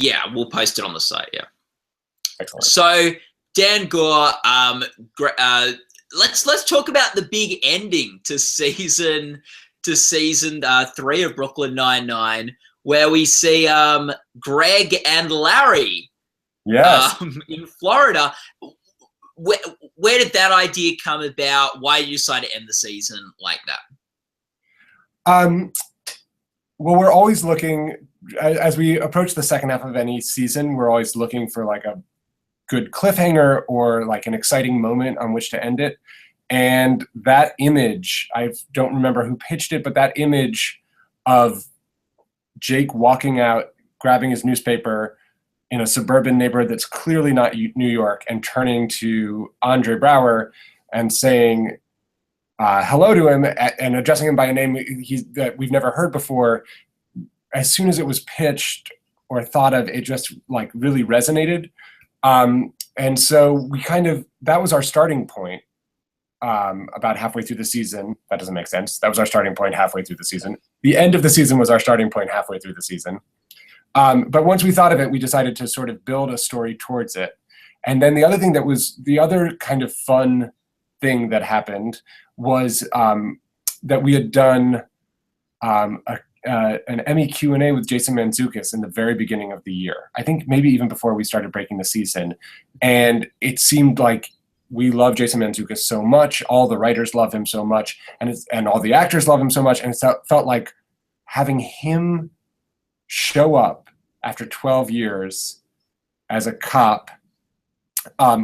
Yeah, we'll post it on the site. Yeah. Excellent. So Dan Goor, let's talk about the big ending to season 3 of Brooklyn Nine-Nine, where we see Greg and Larry in Florida. Where did that idea come about? Why did you decide to end the season like that? Well, we're always looking, as we approach the second half of any season, we're always looking for like a good cliffhanger or like an exciting moment on which to end it. And that image, I don't remember who pitched it, but that image of Jake walking out, grabbing his newspaper in a suburban neighborhood that's clearly not New York, and turning to Andre Braugher and saying hello to him and addressing him by a name that we've never heard before. As soon as it was pitched or thought of, it just like really resonated. And so we that was our starting point about halfway through the season. That doesn't make sense. That was our starting point halfway through the season. The end of the season was our starting point halfway through the season. But once we thought of it, we decided to sort of build a story towards it. And then the other thing the other kind of fun thing that happened was that we had done an Emmy Q&A with Jason Mantzoukas in the very beginning of the year. I think maybe even before we started breaking the season. And it seemed like we love Jason Mantzoukas so much. All the writers love him so much, and all the actors love him so much. And it felt like having him show up after 12 years as a cop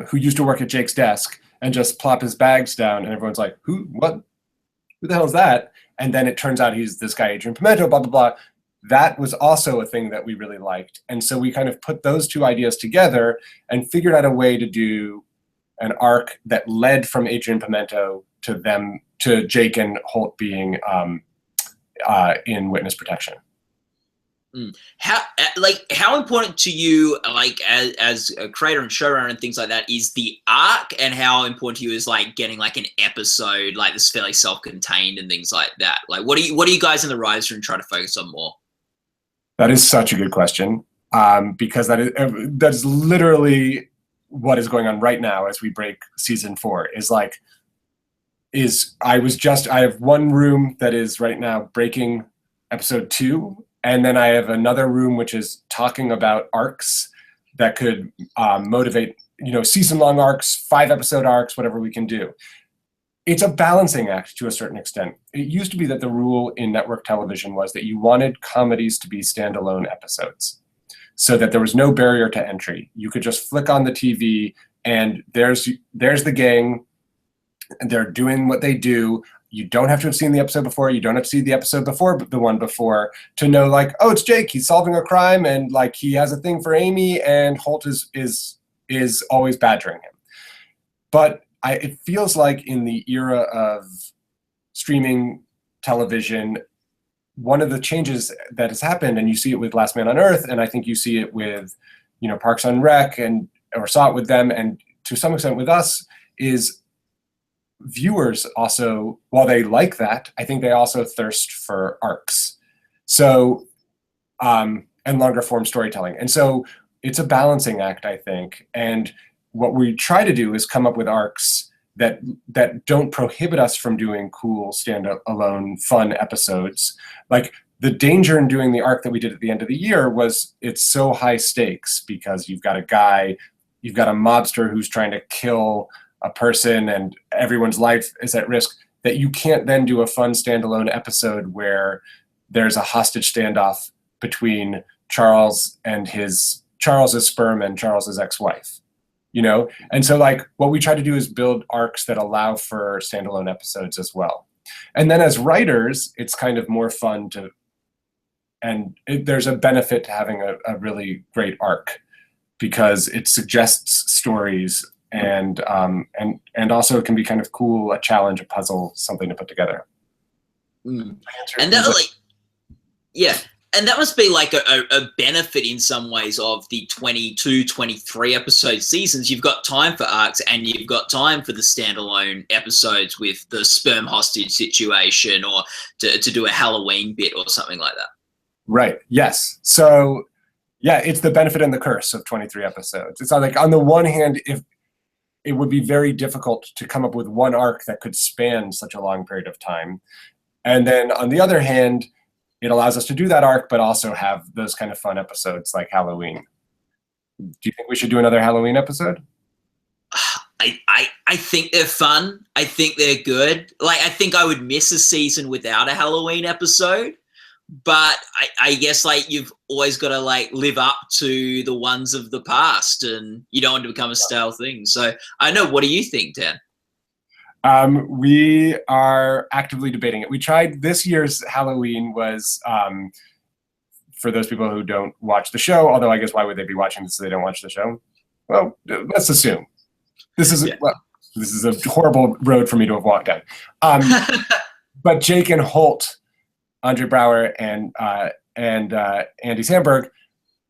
who used to work at Jake's desk and just plop his bags down, and everyone's like, who the hell is that? And then it turns out he's this guy, Adrian Pimento, blah, blah, blah. That was also a thing that we really liked. And so we kind of put those two ideas together and figured out a way to do an arc that led from Adrian Pimento to Jake and Holt being in witness protection. How important to you, like as a creator and showrunner and things like that, is the arc, and how important to you is like getting like an episode like this fairly self-contained and things like that? Like, what do you guys in the writers' room try to focus on more? That is such a good question, because that is literally what is going on right now as we break season 4. I have one room that is right now breaking episode 2. And then I have another room which is talking about arcs that could motivate, season-long arcs, 5-episode arcs, whatever we can do. It's a balancing act to a certain extent. It used to be that the rule in network television was that you wanted comedies to be standalone episodes, so that there was no barrier to entry. You could just flick on the TV and there's the gang, and they're doing what they do. You don't have to have seen the episode before. You don't have to see the episode before the one before to know, like, oh, it's Jake. He's solving a crime, and like he has a thing for Amy, and Holt is always badgering him. But it feels like in the era of streaming television, one of the changes that has happened, and you see it with Last Man on Earth, and I think you see it with, Parks and Rec, or saw it with them, and to some extent with us, is viewers also, while they like that, I think they also thirst for arcs. So, and longer form storytelling. And so it's a balancing act, I think. And what we try to do is come up with arcs that don't prohibit us from doing cool, standalone, fun episodes. Like, the danger in doing the arc that we did at the end of the year was it's so high stakes, because you've got a mobster who's trying to kill a person and everyone's life is at risk, that you can't then do a fun standalone episode where there's a hostage standoff between Charles's sperm and Charles's ex-wife, And so like what we try to do is build arcs that allow for standalone episodes as well. And then as writers, it's kind of more fun there's a benefit to having a really great arc, because it suggests stories, and also it can be kind of cool, a challenge, a puzzle, something to put together. And that and that must be like a benefit in some ways of the 22, 23 episode seasons. You've got time for arcs, and you've got time for the standalone episodes with the sperm hostage situation, or to do a Halloween bit or something like that. Right. Yes. So Yeah, it's the benefit and the curse of 23 episodes. It's like, on the one hand, if it would be very difficult to come up with one arc that could span such a long period of time. And then on the other hand, it allows us to do that arc, but also have those kind of fun episodes like Halloween. Do you think we should do another Halloween episode? I think they're fun. I think they're good. Like, I think I would miss a season without a Halloween episode. But I guess, like, you've always got to, like, live up to the ones of the past, and you don't want to become a stale thing. So I know. What do you think, Dan? We are actively debating it. We tried this year's Halloween was, for those people who don't watch the show, although I guess why would they be watching this if they don't watch the show? Well, let's assume. This is a horrible road for me to have walked down. But Jake and Holt, Andre Braugher and Andy Samberg,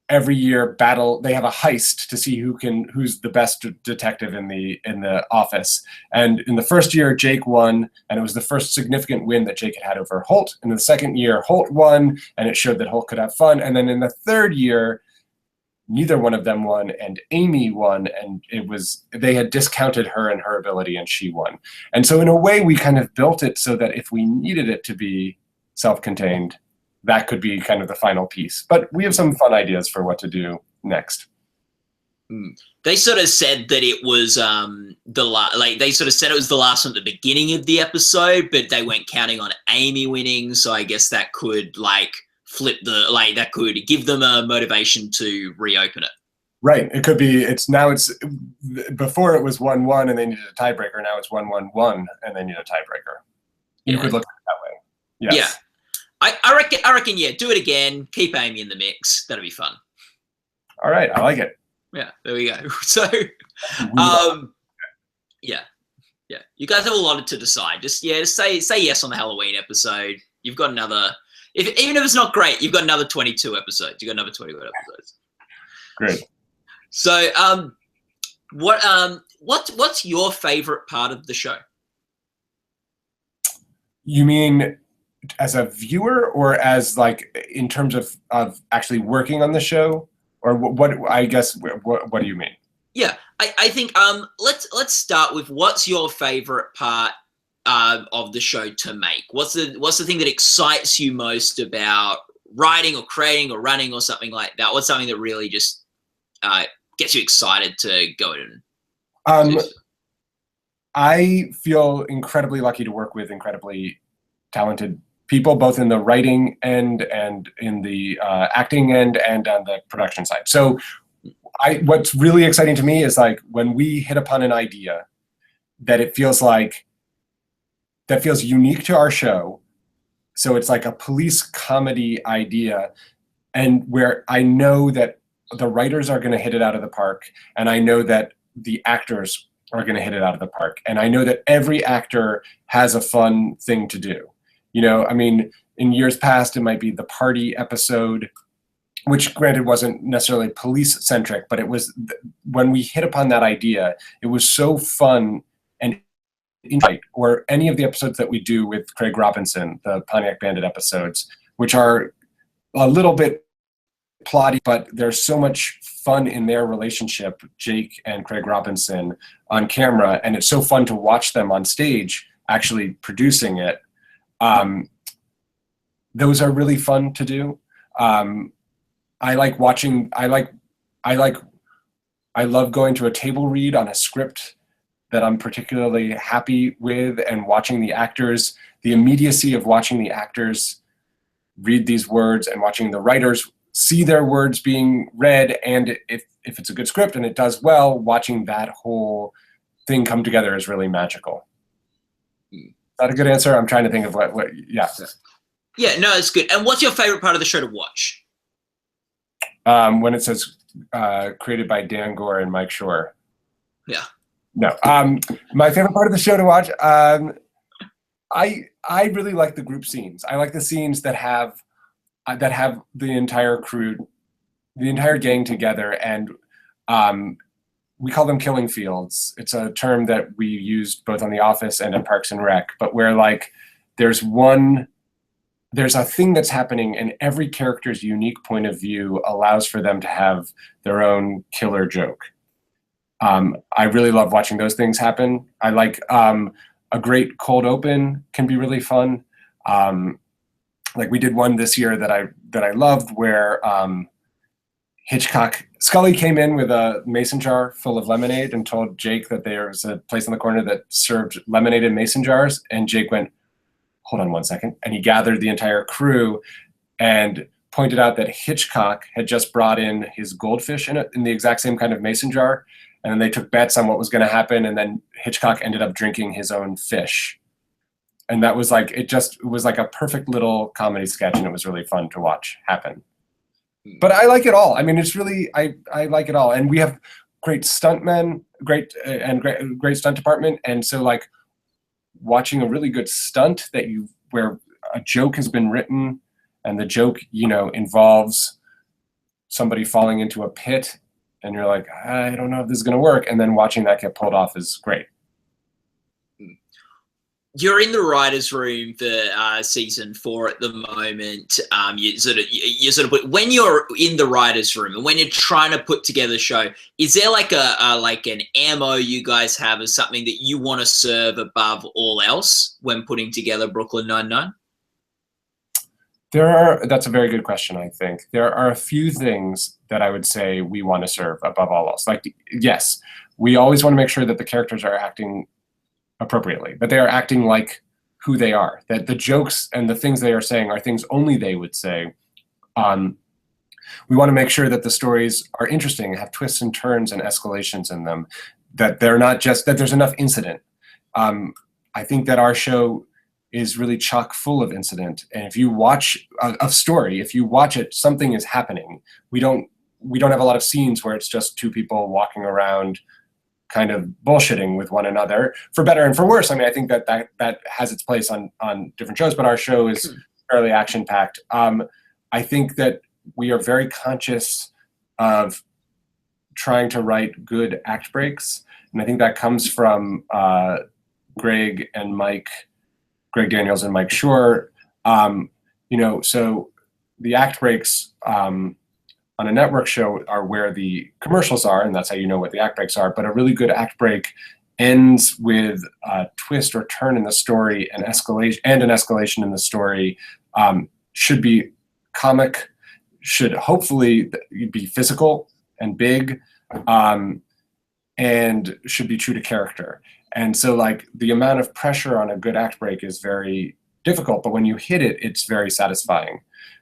every year battle. They have a heist to see who's the best detective in the office. And in the first year, Jake won, and it was the first significant win that Jake had over Holt. In the second year, Holt won, and it showed that Holt could have fun. And then in the third year, neither one of them won, and Amy won, and they had discounted her and her ability, and she won. And so in a way, we kind of built it so that if we needed it to be self-contained, that could be kind of the final piece. But we have some fun ideas for what to do next. They sort of said that it was they sort of said it was the last one at the beginning of the episode, but they weren't counting on Amy winning. So I guess that could flip that could give them a motivation to reopen it. Right. It could be. Before it was 1-1 and they needed a tiebreaker. Now it's 1-1-1 and they need a tiebreaker. You could look at it that way. Yes. Yeah. I reckon, yeah, do it again. Keep Amy in the mix. That'll be fun. All right. I like it. Yeah, there we go. So, yeah. You guys have a lot to decide. Just say yes on the Halloween episode. You've got another, even if it's not great, you've got another 22 episodes. You've got another 21 episodes. Great. So, what's your favorite part of the show? You mean as a viewer, or as in terms of actually working on the show, or what? I guess what do you mean? Yeah, I think let's start with what's your favorite part of the show to make? What's the thing that excites you most about writing or creating or running or something like that? What's something that really just gets you excited to go in? I feel incredibly lucky to work with incredibly talented people, both in the writing end and in the acting end and on the production side. So what's really exciting to me is when we hit upon an idea that feels unique to our show. So it's like a police comedy idea, and where I know that the writers are going to hit it out of the park, and I know that the actors are going to hit it out of the park, and I know that every actor has a fun thing to do. In years past, it might be the party episode, which granted wasn't necessarily police centric, but it was when we hit upon that idea, it was so fun. And or any of the episodes that we do with Craig Robinson, the Pontiac Bandit episodes, which are a little bit plotty, but there's so much fun in their relationship, Jake and Craig Robinson, on camera, and it's so fun to watch them on stage actually producing it. Those are really fun to do. I like watching. I love going to a table read on a script that I'm particularly happy with, and watching the actors, the immediacy of watching the actors read these words and watching the writers see their words being read, and if it's a good script and it does well, watching that whole thing come together is really magical. Is that a good answer? I'm trying to think of what yeah. Yeah, no, it's good. And what's your favorite part of the show to watch? When it says created by Dan Goor and Mike Shore. Yeah. No. My favorite part of the show to watch, I really like the group scenes. I like the scenes that have the entire crew, the entire gang together, and we call them killing fields. It's a term that we used both on The Office and at Parks and Rec, but where there's one there's a thing that's happening, and every character's unique point of view allows for them to have their own killer joke. I really love watching those things happen. I like a great cold open can be really fun. Like we did one this year that I loved, where Scully came in with a mason jar full of lemonade and told Jake that there was a place in the corner that served lemonade in mason jars, and Jake went, "Hold on one second," and he gathered the entire crew and pointed out that Hitchcock had just brought in his goldfish in the exact same kind of mason jar, and then they took bets on what was going to happen, and then Hitchcock ended up drinking his own fish. And that was like, it was like a perfect little comedy sketch, and it was really fun to watch happen. But I like it all. I mean, it's really, I like it all. And we have great stuntmen, great stunt department. And so like watching a really good stunt where a joke has been written, and the joke, involves somebody falling into a pit, and you're like, I don't know if this is going to work. And then watching that get pulled off is great. You're in the writer's room for season 4 at the moment. When you're in the writer's room and when you're trying to put together a show, is there like an MO you guys have as something that you want to serve above all else when putting together Brooklyn Nine-Nine? That's a very good question, I think. There are a few things that I would say we want to serve above all else. Like, yes, we always want to make sure that the characters are acting appropriately, that they are acting like who they are, that the jokes and the things they are saying are things only they would say. We want to make sure that the stories are interesting, have twists and turns and escalations in them, that they're not just, that there's enough incident. I think that our show is really chock full of incident. And if you watch a story, if you watch it, something is happening. We don't have a lot of scenes where it's just two people walking around kind of bullshitting with one another, for better and for worse. I mean, I think that has its place on different shows, but our show is fairly action-packed. I think that we are very conscious of trying to write good act breaks. And I think that comes from Greg Daniels and Mike Schur. So the act breaks on a network show are where the commercials are, and that's how you know what the act breaks are. But a really good act break ends with a twist or turn in the story, an escalation in the story. Should be comic, should hopefully be physical and big, and should be true to character. And so like the amount of pressure on a good act break is very difficult, but when you hit it, it's very satisfying.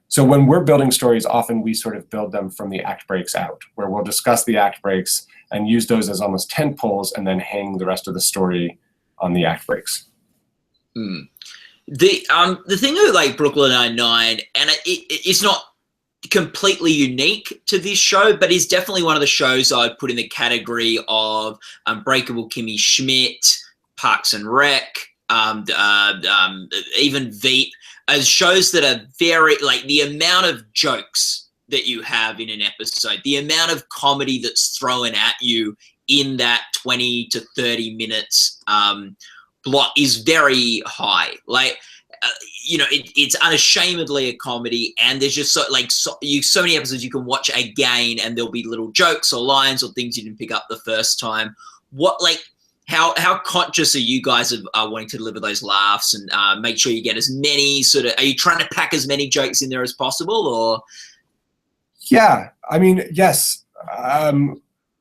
So when we're building stories, often we sort of build them from the act breaks out, where we'll discuss the act breaks and use those as almost tent poles and then hang the rest of the story on the act breaks. The thing with like Brooklyn Nine-Nine, and it's not completely unique to this show, but is definitely one of the shows I'd put in the category of Unbreakable Kimmy Schmidt, Parks and Rec, even Veep, as shows that are very, like, the amount of jokes that you have in an episode, the amount of comedy that's thrown at you in that 20 to 30 minutes block is very high. Like, it's unashamedly a comedy, and there's just so many episodes you can watch again, and there'll be little jokes or lines or things you didn't pick up the first time. How conscious are you guys of wanting to deliver those laughs and make sure you get as many are you trying to pack as many jokes in there as possible, or? Yeah, I mean, yes.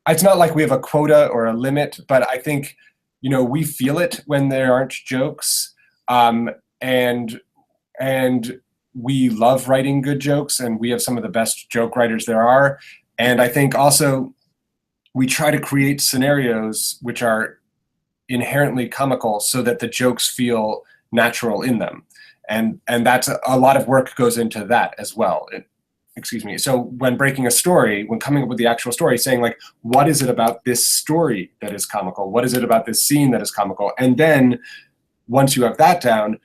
It's not like we have a quota or a limit, but I think, we feel it when there aren't jokes. And we love writing good jokes, and we have some of the best joke writers there are. And I think also we try to create scenarios which are inherently comical so that the jokes feel natural in them. And that's a lot of work goes into that as well. So when breaking a story, when coming up with the actual story, saying like, what is it about this story that is comical? What is it about this scene that is comical? And then once you have that down,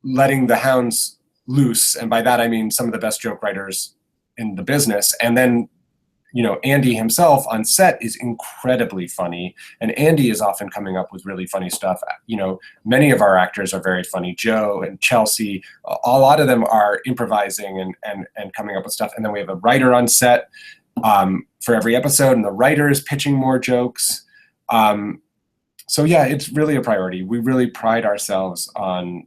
letting the hounds loose. And by that, I mean some of the best joke writers in the business. And then Andy himself on set is incredibly funny, and Andy is often coming up with really funny stuff. Many of our actors are very funny. Joe and Chelsea, a lot of them are improvising and coming up with stuff. And then we have a writer on set for every episode, and the writer is pitching more jokes. So yeah, it's really a priority. We really pride ourselves on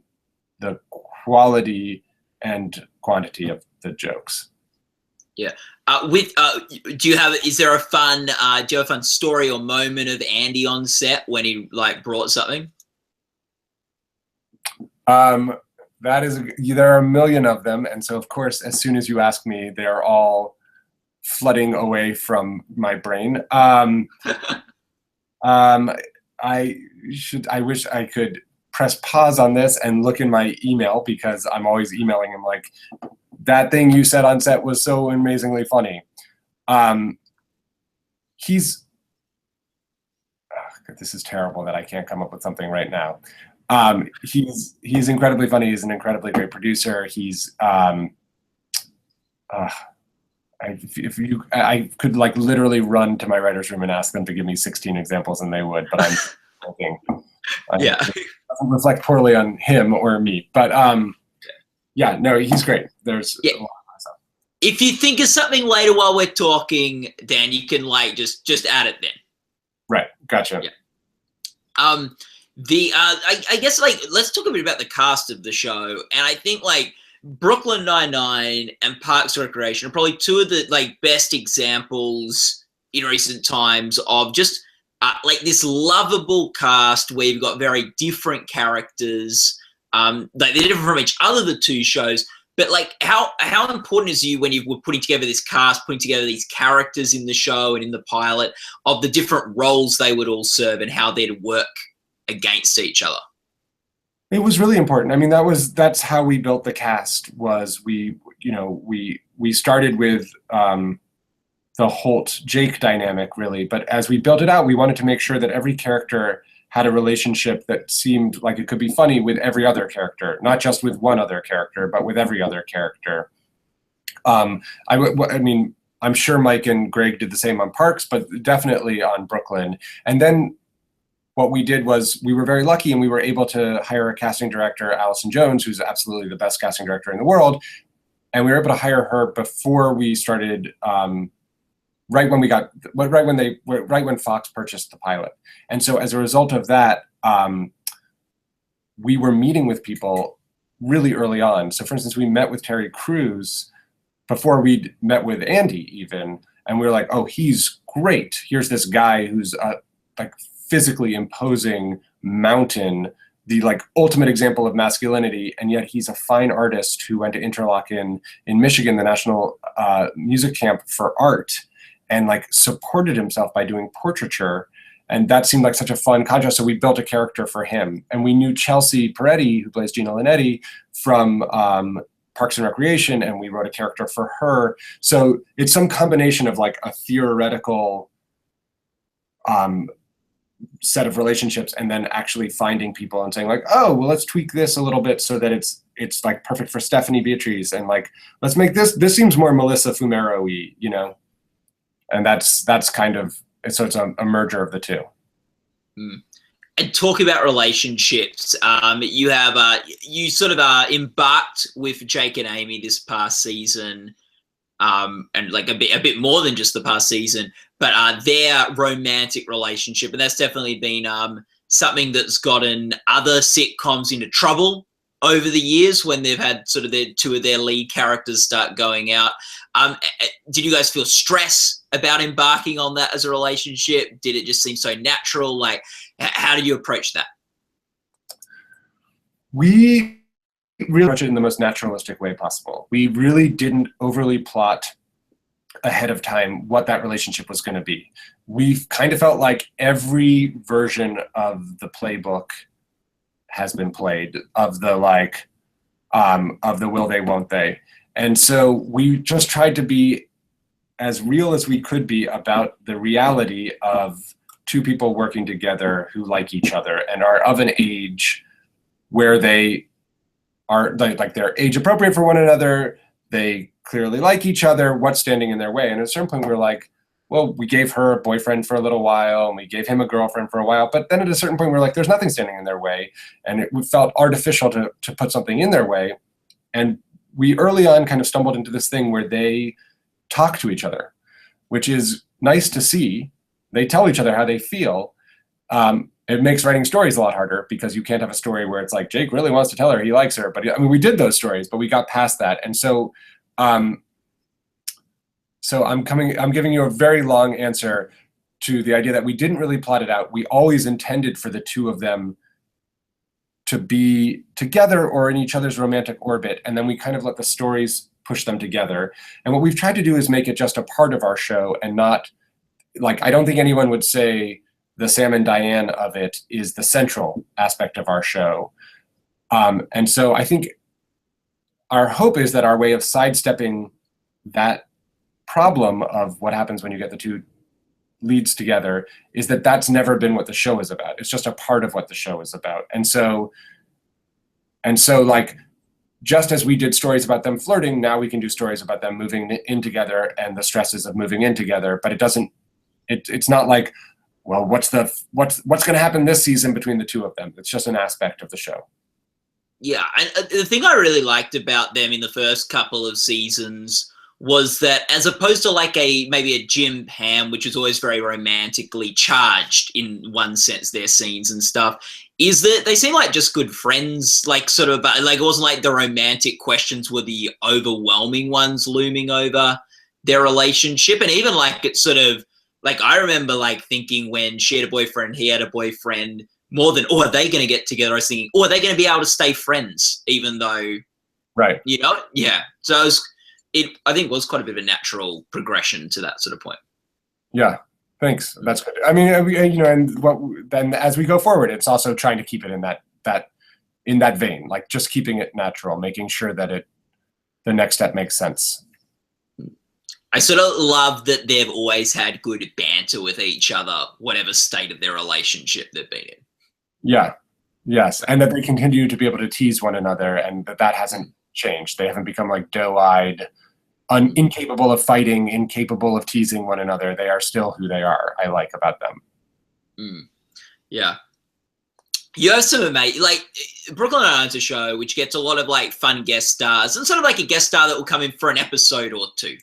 the quality and quantity of the jokes. Yeah. Do you have a fun story or moment of Andy on set when he brought something? There are a million of them, and so of course, as soon as you ask me, they're all flooding away from my brain. I wish I could press pause on this and look in my email, because I'm always emailing him like, that thing you said on set was so amazingly funny. This is terrible that I can't come up with something right now. He's incredibly funny. He's an incredibly great producer. I could literally run to my writer's room and ask them to give me 16 examples, and they would, but I'm joking. Yeah. It doesn't reflect poorly on him or me, but yeah, no, he's great. There's a lot of stuff. If you think of something later while we're talking, Dan, you can just add it then. Right. Gotcha. Yeah. I guess let's talk a bit about the cast of the show. And I think Brooklyn Nine-Nine and Parks and Recreation are probably two of the best exampple in recent times of just this lovable cast where you've got very different characters. They're different from each other, the two shows, but how important is you when you were putting together this cast, putting together these characters in the show and in the pilot of the different roles they would all serve and how they'd work against each other? It was really important. I mean, that's how we built the cast. Was we started with the Holt-Jake dynamic, really, but as we built it out, we wanted to make sure that every character had a relationship that seemed like it could be funny with every other character, not just with one other character, but with every other character. I mean, I'm sure Mike and Greg did the same on Parks, but definitely on Brooklyn. And then what we did was we were very lucky, and we were able to hire a casting director, Allison Jones, who's absolutely the best casting director in the world. And we were able to hire her before we started, right when Fox purchased the pilot. And so as a result of that, we were meeting with people really early on. So for instance, we met with Terry Crews before we'd met with Andy even, and we were like, oh, he's great. Here's this guy who's physically imposing mountain, the ultimate example of masculinity, and yet he's a fine artist who went to Interlochen in Michigan, the national music camp for art, and supported himself by doing portraiture. And that seemed like such a fun contrast. So we built a character for him. And we knew Chelsea Peretti, who plays Gina Linetti, from Parks and Recreation, and we wrote a character for her. So it's some combination of a theoretical set of relationships, and then actually finding people and saying oh, well, let's tweak this a little bit so that it's perfect for Stephanie Beatriz, and let's make this seems more Melissa Fumero-y, and that's kind of, so it's a merger of the two. And talk about relationships. You have you sort of embarked with Jake and Amy this past season, and a bit more than just the past season, but their romantic relationship, and that's definitely been something that's gotten other sitcoms into trouble over the years when they've had sort of two of their lead characters start going out. Did you guys feel stress about embarking on that as a relationship? Did it just seem so natural? How do you approach that? We really approach it in the most naturalistic way possible. We really didn't overly plot ahead of time what that relationship was going to be. We kind of felt like every version of the playbook has been played, of the will they, won't they. And so we just tried to be as real as we could be about the reality of two people working together who like each other and are of an age where they are they're age appropriate for one another. They clearly like each other, what's standing in their way? And at a certain point, we were like, well, we gave her a boyfriend for a little while, and we gave him a girlfriend for a while. But then at a certain point, we were like, there's nothing standing in their way. And it felt artificial to put something in their way. And we early on kind of stumbled into this thing where they talk to each other, which is nice to see. They tell each other how they feel. It makes writing stories a lot harder because you can't have a story where it's like, Jake really wants to tell her he likes her. But I mean, we did those stories, but we got past that. And so, so I'm giving you a very long answer to the idea that we didn't really plot it out. We always intended for the two of them to be together or in each other's romantic orbit. And then we kind of let the stories push them together. And what we've tried to do is make it just a part of our show and not, like, I don't think anyone would say the Sam and Diane of it is the central aspect of our show. And so I think our hope is that our way of sidestepping that problem of what happens when you get the two leads together is that that's never been what the show is about. It's just a part of what the show is about. And so like, just as we did stories about them flirting, now we can do stories about them moving in together and the stresses of moving in together. But it's not like, well, what's going to happen this season between the two of them? It's just an aspect of the show. Yeah, and the thing I really liked about them in the first couple of seasons was that, as opposed to like maybe a Jim Pam, which is always very romantically charged in one sense, their scenes and stuff, is that they seem like just good friends, like sort of like it wasn't like the romantic questions were the overwhelming ones looming over their relationship. And even like it's sort of like, I remember like thinking when she had a boyfriend, he had a boyfriend, more than, oh, are they going to get together? I was thinking, oh, are they going to be able to stay friends even though, right? You know, yeah. So I think was quite a bit of a natural progression to that sort of point. Yeah, thanks. That's good. I mean, you know, and then as we go forward, it's also trying to keep it in that vein, like just keeping it natural, making sure that the next step makes sense. I sort of love that they've always had good banter with each other, whatever state of their relationship they've been in. Yeah, yes, and that they continue to be able to tease one another, and that hasn't changed. They haven't become like doe-eyed, incapable of fighting, incapable of teasing one another. They are still who they are. I like about them. Yeah. You have some amazing, like Brooklyn Nine-Nine's a show which gets a lot of like fun guest stars and sort of like a guest star that will come in for an episode or two.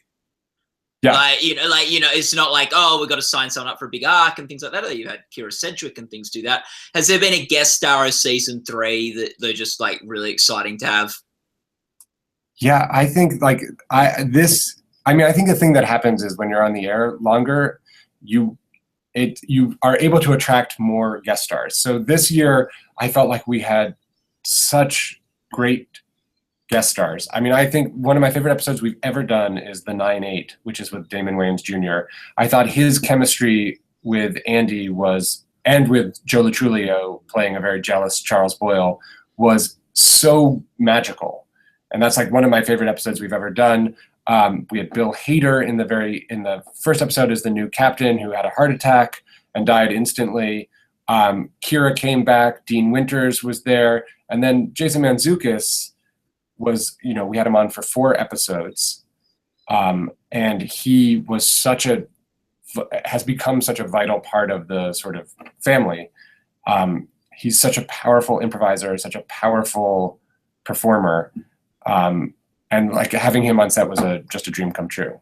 Yeah. Like, you know, it's not like, oh, we've got to sign someone up for a big arc and things like that. Or you had Kira Sedgwick and things do that. Has there been a guest star of season 3 that they're just like really exciting to have? Yeah, I think like I think the thing that happens is when you're on the air longer, you are able to attract more guest stars. So this year, I felt like we had such great guest stars. I mean, I think one of my favorite episodes we've ever done is the 9/8, which is with Damon Wayans Jr. I thought his chemistry with Andy and with Joe Latrulio playing a very jealous Charles Boyle was so magical. And that's like one of my favorite episodes we've ever done. We had Bill Hader in the first episode as the new captain who had a heart attack and died instantly. Kira came back, Dean Winters was there, and then Jason Mantzoukas was, you know, we had him on for 4 episodes. And he was has become such a vital part of the sort of family. He's such a powerful improviser, such a powerful performer. And like having him on set was just a dream come true.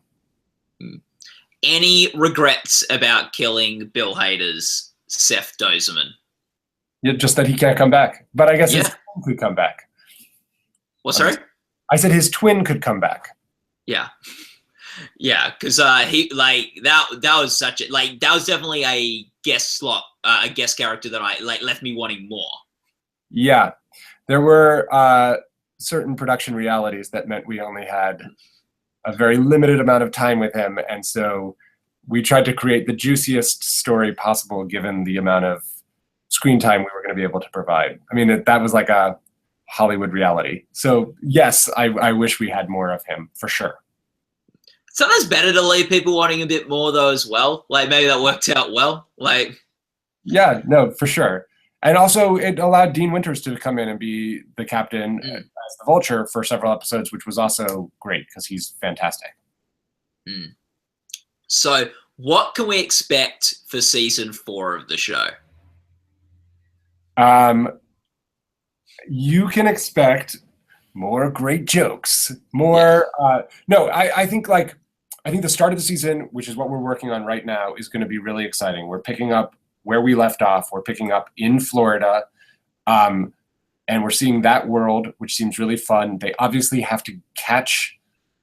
Any regrets about killing Bill Hader's Seth Dozeman? Yeah, just that he can't come back. But I guess his twin could come back. What, sorry? I said his twin could come back. Yeah. Yeah, because he like that was such a like that was definitely a guest slot, a guest character that I like left me wanting more. Yeah. There were certain production realities that meant we only had a very limited amount of time with him. And so we tried to create the juiciest story possible given the amount of screen time we were going to be able to provide. I mean, that was like a Hollywood reality. So yes, I wish we had more of him for sure. Sometimes better to leave people wanting a bit more though as well. Like maybe that worked out well. Like, yeah, no, for sure. And also it allowed Dean Winters to come in and be the captain the Vulture for several episodes, which was also great because he's fantastic. So what can we expect for season 4 of the show? You can expect more great jokes, more. I think the start of the season, which is what we're working on right now, is going to be really exciting. We're picking up where we left off. We're picking up in Florida, and we're seeing that world, which seems really fun. They obviously have to catch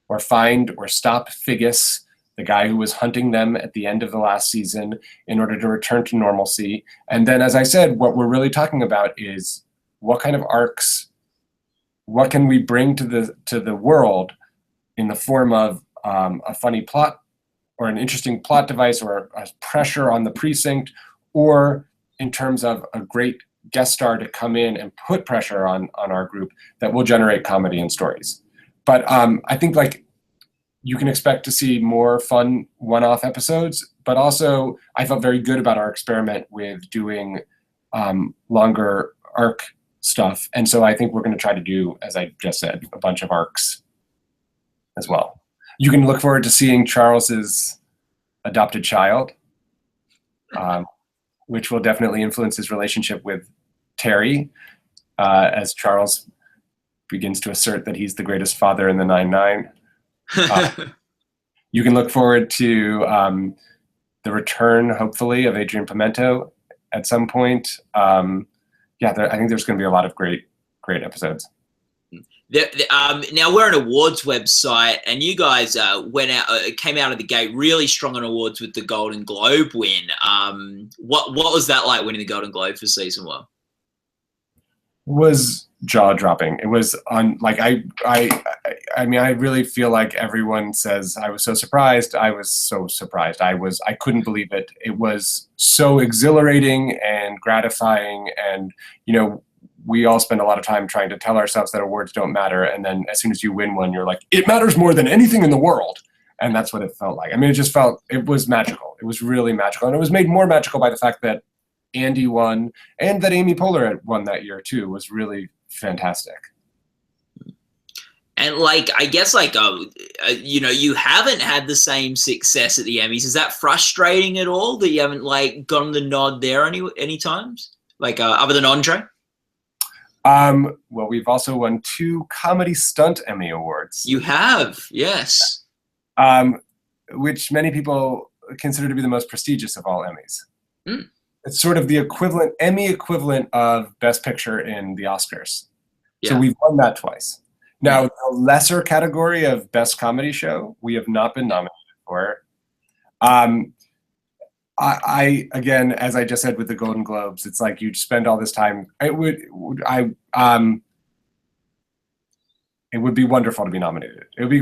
or find or stop Figgis, the guy who was hunting them at the end of the last season, in order to return to normalcy. And then, as I said, what we're really talking about is what kind of arcs, what can we bring to the world in the form of a funny plot or an interesting plot device or a pressure on the precinct, or in terms of a great guest star to come in and put pressure on our group that will generate comedy and stories. But I think you can expect to see more fun one-off episodes, but also I felt very good about our experiment with doing longer arc stuff. And so I think we're going to try to do, as I just said, a bunch of arcs as well. You can look forward to seeing Charles's adopted child, which will definitely influence his relationship with Terry, as Charles begins to assert that he's the greatest father in the 9-9. You can look forward to the return, hopefully, of Adrian Pimento at some point. I think there's going to be a lot of great episodes. Now we're an awards website, and you guys came out of the gate really strong on awards with the Golden Globe win. What was that like, winning the Golden Globe for season 1? Was jaw-dropping. It was I really feel like everyone says I was so surprised. I was so surprised. I couldn't believe it. It was so exhilarating and gratifying, and we all spend a lot of time trying to tell ourselves that awards don't matter, and then as soon as you win one, you're like, it matters more than anything in the world. And that's what it felt like. I mean, it was magical. It was really magical, and it was made more magical by the fact that Andy won, and that Amy Poehler won that year too. Was really fantastic. And I guess you haven't had the same success at the Emmys. Is that frustrating at all that you haven't gotten the nod there any times, other than Andre? Well, we've also won 2 Comedy Stunt Emmy Awards. You have, yes. Which many people consider to be the most prestigious of all Emmys. Mm. It's sort of the Emmy equivalent of Best Picture in the Oscars. Yeah. So we've won that twice. Now, the lesser category of Best Comedy Show, we have not been nominated for. I again, as I just said with the Golden Globes, it's like you spend all this time. It would be wonderful to be nominated. It would be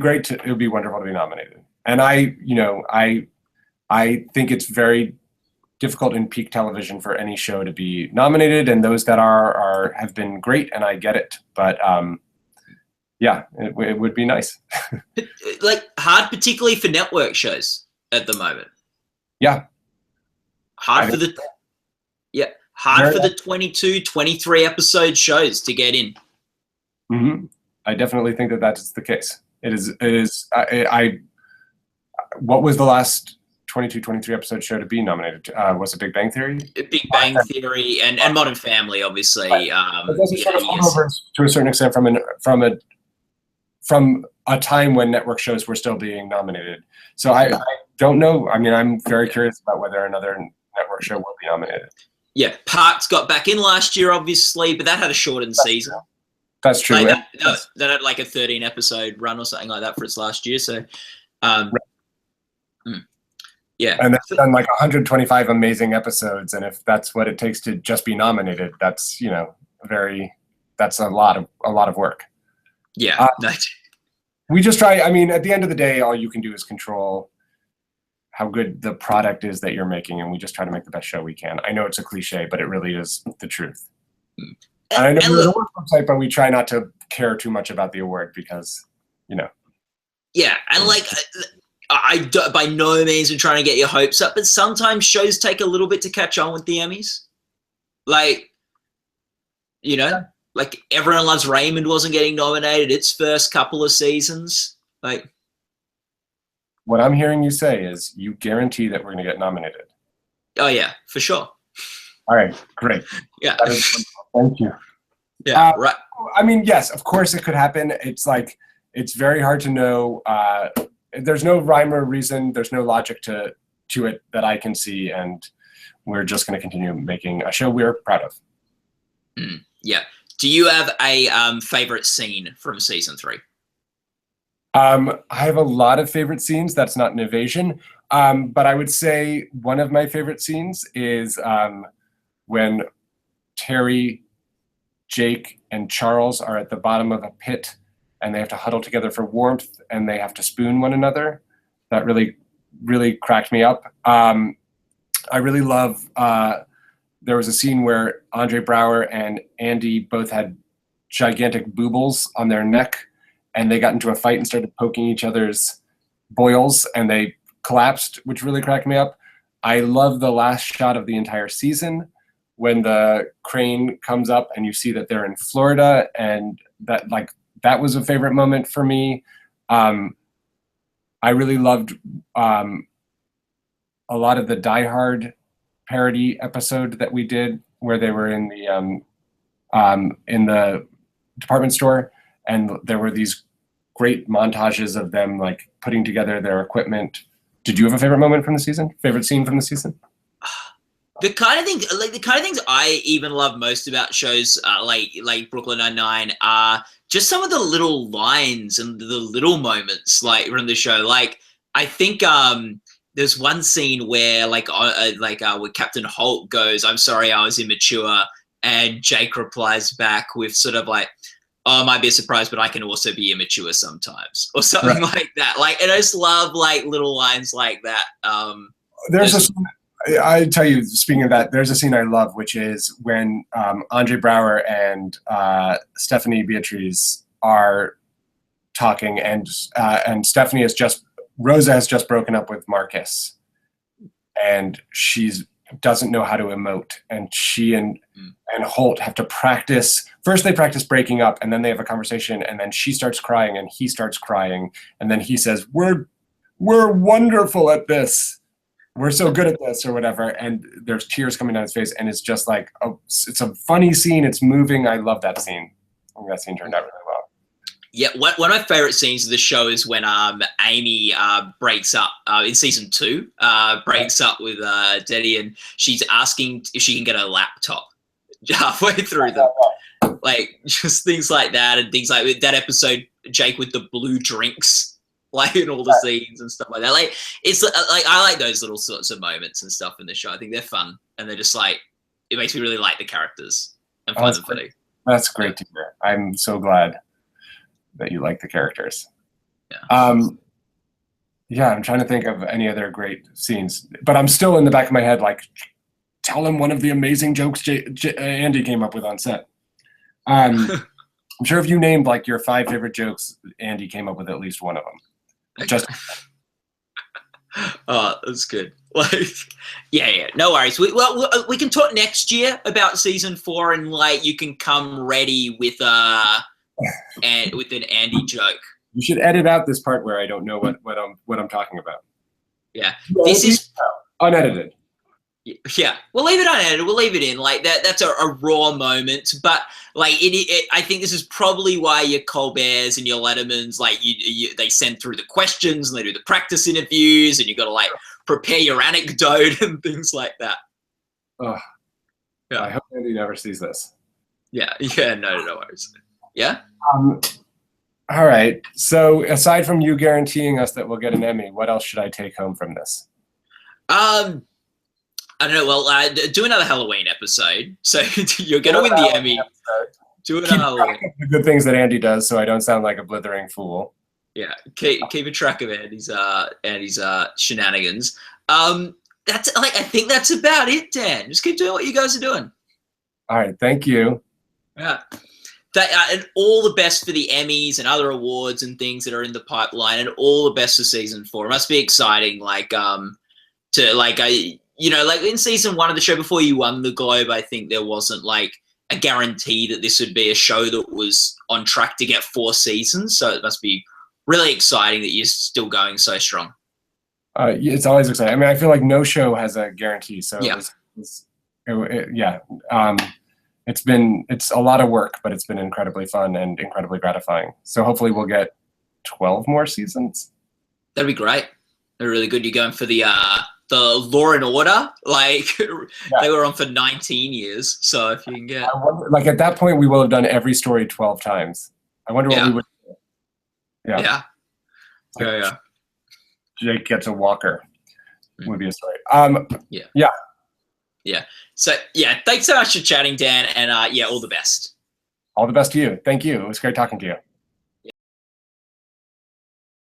wonderful to be nominated. And I think it's very difficult in peak television for any show to be nominated, and those that have been great, and I get it. But it would be nice. Hard, particularly for network shows at the moment. Yeah. Hard for the 22, 23 episode shows to get in. Mm-hmm. I definitely think that that's the case. It is. What was the last 22, 23 episode show to be nominated? Was it Big Bang Theory? Big Bang Theory and Modern Family, obviously. Right. But those are sort of holdovers to a certain extent from a time when network shows were still being nominated. So I don't know. I mean, I'm very curious about whether another network show will be nominated. Yeah, Parks got back in last year, obviously, but that had a shortened season. That's true. That had a 13 episode run or something like that for its last year. So, yeah. And that's done 125 amazing episodes, and if that's what it takes to just be nominated, that's that's a lot of work. Yeah. We just try. I mean, at the end of the day, all you can do is control how good the product is that you're making, and we just try to make the best show we can. I know it's a cliche, but it really is the truth. And I know we're an award website, but we try not to care too much about the award because, Yeah, and I by no means am trying to get your hopes up, but sometimes shows take a little bit to catch on with the Emmys. like Everyone Loves Raymond wasn't getting nominated its first couple of seasons. Like, what I'm hearing you say is you guarantee that we're going to get nominated. Oh yeah, for sure. All right, great. Yeah. Thank you. Yeah, right. I mean, yes, of course it could happen. It's like, it's very hard to know. There's no rhyme or reason. There's no logic to it that I can see. And we're just going to continue making a show we're proud of. Yeah. Do you have a favorite scene from season 3? I have a lot of favorite scenes. That's not an evasion. But I would say one of my favorite scenes is when Terry, Jake, and Charles are at the bottom of a pit and they have to huddle together for warmth and they have to spoon one another. That really, really cracked me up. I really love, there was a scene where Andre Braugher and Andy both had gigantic boobles on their neck and they got into a fight and started poking each other's boils and they collapsed, which really cracked me up. I love the last shot of the entire season when the crane comes up and you see that they're in Florida, and that was a favorite moment for me. I really loved a lot of the Die Hard parody episode that we did where they were in the department store and there were these great montages of them like putting together their equipment. Did you have a favorite moment from the season? Favorite scene from the season? The kind of things I even love most about shows like Brooklyn Nine-Nine are just some of the little lines and the little moments like from the show. Like I think there's one scene where where Captain Holt goes, "I'm sorry, I was immature," and Jake replies back with sort of like, "Oh, I might be a surprise, but I can also be immature sometimes," or something like that. Like, and I just love like little lines like that. I tell you, speaking of that, there's a scene I love, which is when Andre Braugher and Stephanie Beatriz are talking, and Stephanie Rosa has just broken up with Marcus, and she's doesn't know how to emote, and she and Holt have to practice. First they practice breaking up, and then they have a conversation, and then she starts crying and he starts crying, and then he says, we're wonderful at this, we're so good at this, or whatever, and there's tears coming down his face, and it's just like it's a funny scene, it's moving. I love that scene. I think that scene turned out really well. Yeah, one of my favorite scenes of the show is when Amy breaks up in season 2, breaks up with Deddy, and she's asking if she can get a laptop halfway through them. Like, just things like that, and things like that episode, Jake with the blue drinks, like in all the scenes and stuff like that. Like, it's like I like those little sorts of moments and stuff in the show. I think they're fun, and they're just like, it makes me really like the characters and find them funny. That's great to hear. I'm so glad that you like the characters. Yeah. Yeah, I'm trying to think of any other great scenes, but I'm still in the back of my head, like, tell him one of the amazing jokes Andy came up with on set. I'm sure if you named like your 5 favorite jokes, Andy came up with at least one of them. Just. Oh, that's good. Like, yeah, no worries. We can talk next year about season 4, and like you can come ready with and with an Andy joke. You should edit out this part where I don't know what I'm talking about. Yeah, this is unedited. Yeah, we'll leave it unedited. We'll leave it in like that. That's a raw moment, but like I think this is probably why your Colberts and your Lettermans, like they send through the questions and they do the practice interviews, and you got to like prepare your anecdote and things like that. Oh, yeah. I hope Andy never sees this. Yeah, no worries. Yeah. All right. So aside from you guaranteeing us that we'll get an Emmy, what else should I take home from this? I don't know. Well, do another Halloween episode. So you're going to win the Emmy. Do another Halloween. The good things that Andy does, so I don't sound like a blithering fool. Yeah, keep a track of Andy's shenanigans. That's like, I think that's about it, Dan. Just keep doing what you guys are doing. All right, thank you. Yeah. And all the best for the Emmys and other awards and things that are in the pipeline, and all the best for season 4. It must be exciting, like in season 1 of the show, before you won the Globe, I think there wasn't like a guarantee that this would be a show that was on track to get 4 seasons. So it must be really exciting that you're still going so strong. It's always exciting. I mean, I feel like no show has a guarantee. So yeah. It's a lot of work, but it's been incredibly fun and incredibly gratifying. So hopefully we'll get 12 more seasons. That'd be great. They're really good. You're going for the Law and Order, like they were on for 19 years. So if you can get, I wonder, like at that point, we will have done every story 12 times. I wonder what we would do. Yeah. Jake gets a walker would be a story. Yeah. So thanks so much for chatting, Dan, and all the best. All the best to you. Thank you. It was great talking to you.